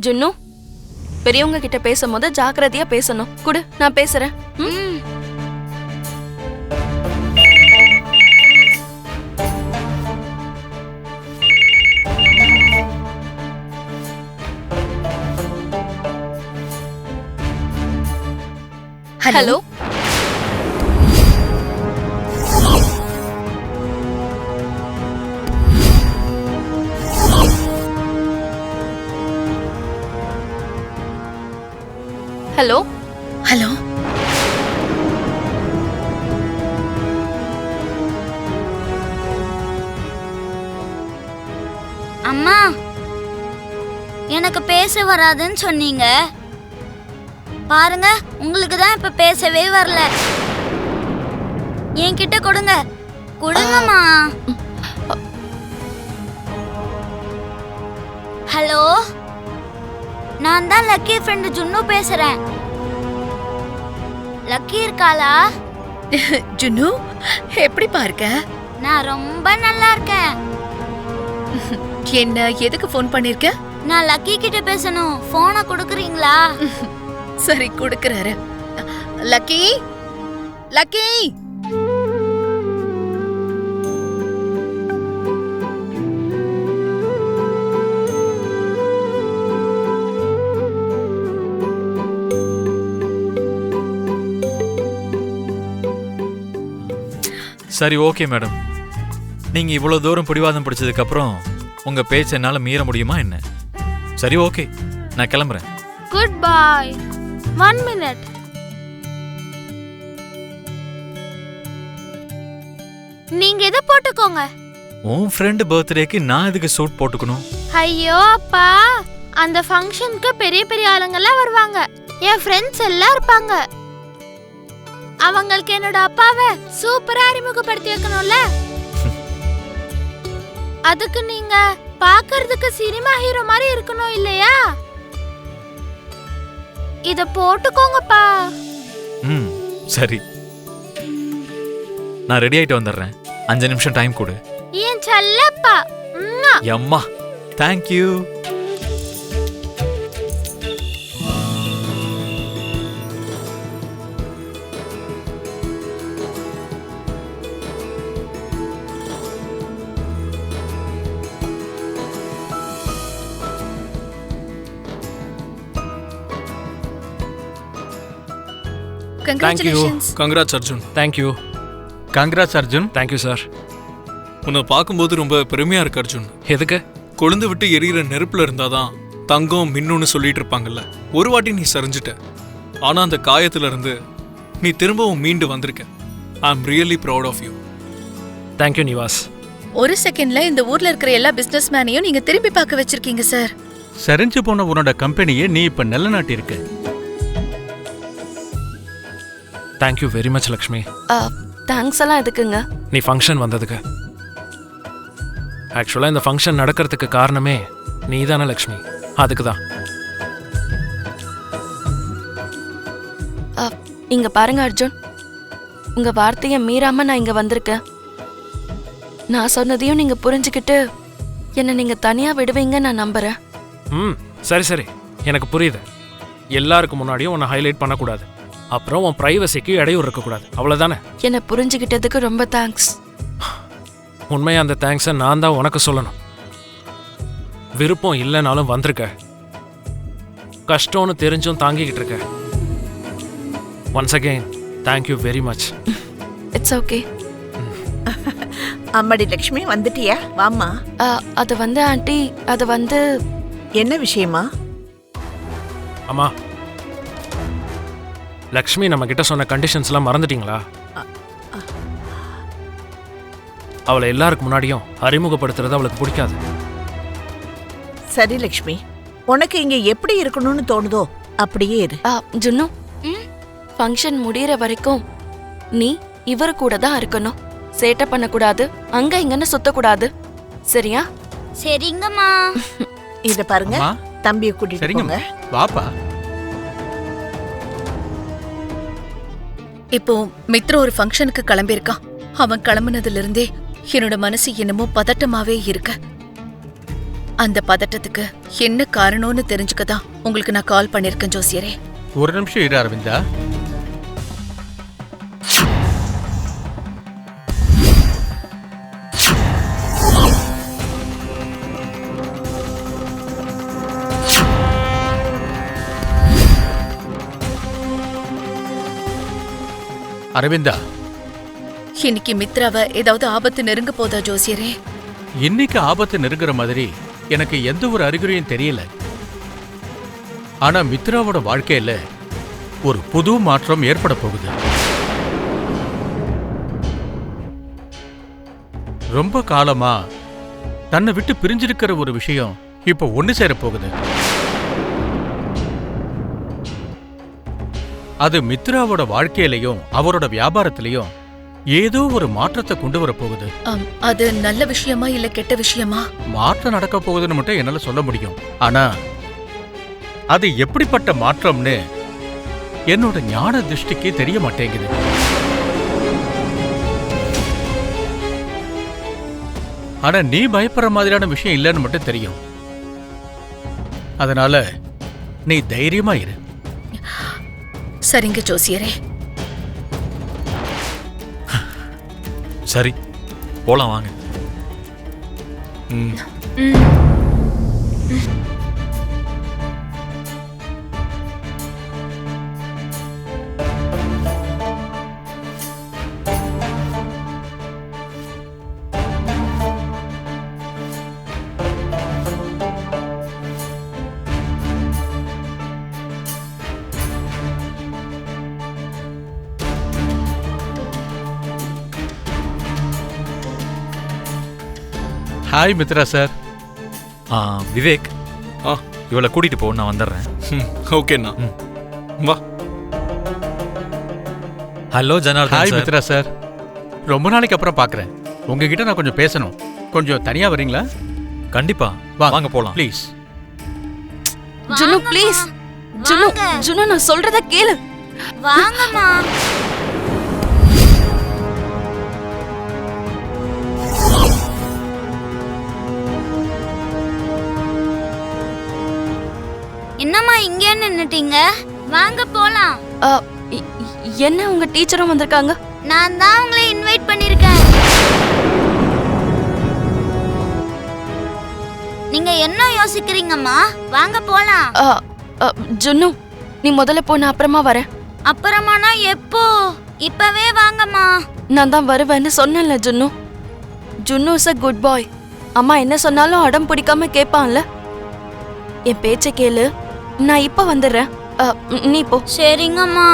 ஜுன்னு, பெரியவங்க கிட்ட பேசும்போது ஜாக்கிரதையா பேசணும். குடு, நான் பேசுறேன். ஹலோ. Hello hello. அம்மா, எனக்கு பேச வராதுன்னு சொன்னீங்க. பாருங்க, உங்களுக்கு தான் இப்ப பேசவே வரல. என்கிட்ட கொடுங்க, கொடுங்கம்மா. ஹலோ, நான் தான் லக்கி ஃப்ரெண்ட் ஜுன்னு பேசுறேன். லக்கி இருக்காளா? ஜுன்னு, எப்படி பாருக்க? நான் ரொம்ப நல்லா இருக்கேன். என்ன எதுக்கு ஃபோன் பண்ணிருக்க? நான் லக்கி கிட்ட பேசணும். போனை கொடுக்குறீங்களா? சரி, கொடுக்கறாரு. Lucky, lucky. சரி, ஓகே மேடம். நீங்க இவ்வளவு தூரம் பிடிவாதம் பிடிச்சதுக்கு அப்புறம் உங்க பேச்ச என்னால மீற முடியுமா என்ன? சரி, ஓகே, நான் கிளம்புறேன். Good bye. 1 minute. நீங்க இத போட்டுக்கோங்க. உன் ஃப்ரெண்ட் பர்த்டேக்கு நான் எதுக்கு சூட் போட்டுக்கணும்? ஐயோ அப்பா, அந்த ஃபங்க்ஷனுக்கு பெரிய பெரிய ஆளுங்க எல்லாம் வருவாங்க. என் ஃப்ரெண்ட்ஸ் எல்லாம் இருப்பாங்க. அவங்களுக்கு என்னோட அப்பாவை சூப்பரா அறிமுகப்படுத்தி வைக்கணும்ல. அதுக்கு நீங்க பார்க்கிறதுக்கு சினிமா ஹீரோ மாதிரி இருக்கணும் இல்லையா? இத போட்டுக்கோங்கப்பா. சரி, நான் ரெடி ஆயிட்டு வந்துடுறேன். 5 நிமிஷம் டைம் கொடு. ஏன் செல்லப்பா. அம்மா, thank you. Congratulations. Congrats Arjun. Thank you. Congrats Arjun. Thank you sir. உன்னை பார்க்கும்போது ரொம்ப பெருமையா இருக்கு அர்ஜுன். எதுக்கு? கொழுந்து விட்டு எரியிற நெருப்புல இருந்தாதான் தங்கம் மின்னுன்னு சொல்லிட்டு இருப்பாங்கல்ல. ஒரு வாட்டி நீ சரிஞ்சிட்ட, ஆனா அந்த காயத்துல இருந்து நீ திரும்பவும் மீண்டு வந்திருக்க. I am really proud of you. Thank you Nivas. ஒரு செகண்ட்ல இந்த ஊர்ல இருக்கிற எல்லா பிசினஸ் மேனையும் நீங்க திரும்பி பார்க்க வச்சிருக்கீங்க சார். சரிஞ்சு போன உன்னோட கம்பெனியை நீ இப்ப நிலநாட்டி இருக்க. Thank you very much Lakshmi. Thanks எல்லாம் எதுக்குங்க? நீ ஃபங்க்ஷன் வந்ததுக்கு. ஆக்சுவலா இந்த ஃபங்க்ஷன் நடக்கிறதுக்கு காரணமே நீ தானே லக்ஷ்மி. அதுக்கு தான். இங்க பாருங்க அர்ஜுன், உங்க வார்த்தையை மீறாம நான் இங்க வந்திருக்கேன். நான் சொன்னதையும் நீங்க புரிஞ்சுக்கிட்டு என்ன நீங்க தனியா விடுவீங்க நான் நம்புறேன். சரி சரி, எனக்கு புரியுது. எல்லாருக்கும் முன்னாடியும் உன்னை ஹைலைட் பண்ணக்கூடாது, அப்புறம் உன் பிரைவசிக்கு இடையூறு இருக்கக்கூடாது, அவ்வளவுதானே? என்ன புரிஞ்சுக்கிட்டதுக்கு ரொம்ப தேங்க்ஸ். உண்மையா அந்த தேங்க்ஸை நான் தான் உனக்கு சொல்லணும். விருப்பம் இல்லைனாலும் வந்திருக்க, கஷ்டம்னு தெரிஞ்சும் தாங்கிக்கிட்டு இருக்க. Once again thank you very much. It's okay. அம்மாடி லக்ஷ்மி, வந்துட்டியா? வாம்மா. அது வந்து ஆண்டி, அது வந்து என்ன விஷயமா? அம்மா, லக்ஷ்மி நம்ம கிட்ட சொன்ன கண்டிஷன்ஸ்லாம் மறந்துட்டீங்களா? அவளை எல்லாருக்கு முன்னாடியும் அறிமுகப்படுத்துறது அவளுக்கு பிடிக்காது. சரி லக்ஷ்மி, உனக்கு இங்க எப்படி இருக்கணும்னு தோணுதோ அப்படியே இரு. ஜுன்னு, ஃபங்க்ஷன் முடியற வரைக்கும் நீ இவரு கூட தான் இருக்கணும். சேட்டை பண்ணக்கூடாது, அங்க இங்கன்னு சுத்தக்கூடாது, சரியா? சரிங்கம்மா. இத பாருங்க, தம்பியை கூட்டிட்டு போங்க. வாப்பா. இப்போ மித்ர ஒரு ஃபங்க்ஷனுக்கு கிளம்பியிருக்கான். அவன் கிளம்புனதுல இருந்தே என்னோட மனசு என்னமோ பதட்டமாவே இருக்கு. அந்த பதட்டத்துக்கு என்ன காரணம்னு தெரிஞ்சுக்கதான் உங்களுக்கு நான் கால் பண்ணிருக்கேன் ஜோசியரே. ஒரு நிமிஷம் இரு அரவிந்தா. அரவிந்தா, இன்னைக்கு மித்ராவை ஏதாவது ஆபத்து நெருங்க போதா ஜோசியரே? இன்னைக்கு ஆபத்து நெருங்குற மாதிரி எனக்கு எந்த ஒரு அறிகுறியும் தெரியல. ஆனா மித்ராவோட வாழ்க்கையில ஒரு புது மாற்றம் ஏற்பட போகுது. ரொம்ப காலமா தன்னை விட்டு பிரிஞ்சிருக்கிற ஒரு விஷயம் இப்ப ஒண்ணு சேர போகுது. அது மித்ராவோட வாழ்க்கையிலையும் அவரோட வியாபாரத்திலையும் ஏதோ ஒரு மாற்றத்தை கொண்டு வர போகுது. அது நல்ல விஷயமா இல்ல கெட்ட விஷயமா? மாற்றம் நடக்க போகுதுன்னு மட்டும் என்னால சொல்ல முடியும். ஆனா அது எப்படிப்பட்ட மாற்றம்னு என்னோட ஞான திருஷ்டிக்கு தெரிய மாட்டேங்குது. ஆனா நீ பயப்படுற மாதிரியான விஷயம் இல்லைன்னு மட்டும் தெரியும். அதனால நீ தைரியமா இரு. சரிங்க ஜோசியரே. சரி, போலாம் வாங்க. Hi Mitra sir. விவேக், ஆ இவளை கூட்டிட்டு போ, நான் வந்துடுறேன். ஓகேண்ணா, வா. Hello Janardhan hi sir. Mitra sir. ரொம்ப நாளைக்கு அப்புறம் பார்க்குறேன். உங்ககிட்ட நான் கொஞ்சம் பேசணும். கொஞ்சம் தனியா வரீங்களா? கண்டிப்பா, வாங்க போலாம். ப்ளீஸ். ஜுனு ப்ளீஸ். ஜுனு, ஜுனு நான் சொல்றத கேளு. வாங்கம்மா. என்னம்மா இங்கே நின்னுட்டீங்க? வாங்க போலாம். என்ன உங்க டீச்சரும் வந்திருக்காங்க? நான் தான் உங்களை இன்வைட் பண்ணிருக்கேன். நீங்க என்ன யோசிக்கிறீங்கம்மா? வாங்க போலாம். ஜுனு, நீ முதல்ல போ, நான் அப்புறமா வரேன். அப்புறமானா எப்போ? இப்பவே வாங்கம்மா. நான் தான் வருவேன்னு சொன்னேன்ல ஜுன்னு. ஜுன்னு இஸ் அ குட் பாய். அம்மா என்ன சொன்னாலும் அடம் பிடிக்காம கேட்பான்ல. என் பேச்சை கேளு. நான் இப்ப வந்துடுறேன். நீ போ. சரிங்கம்மா.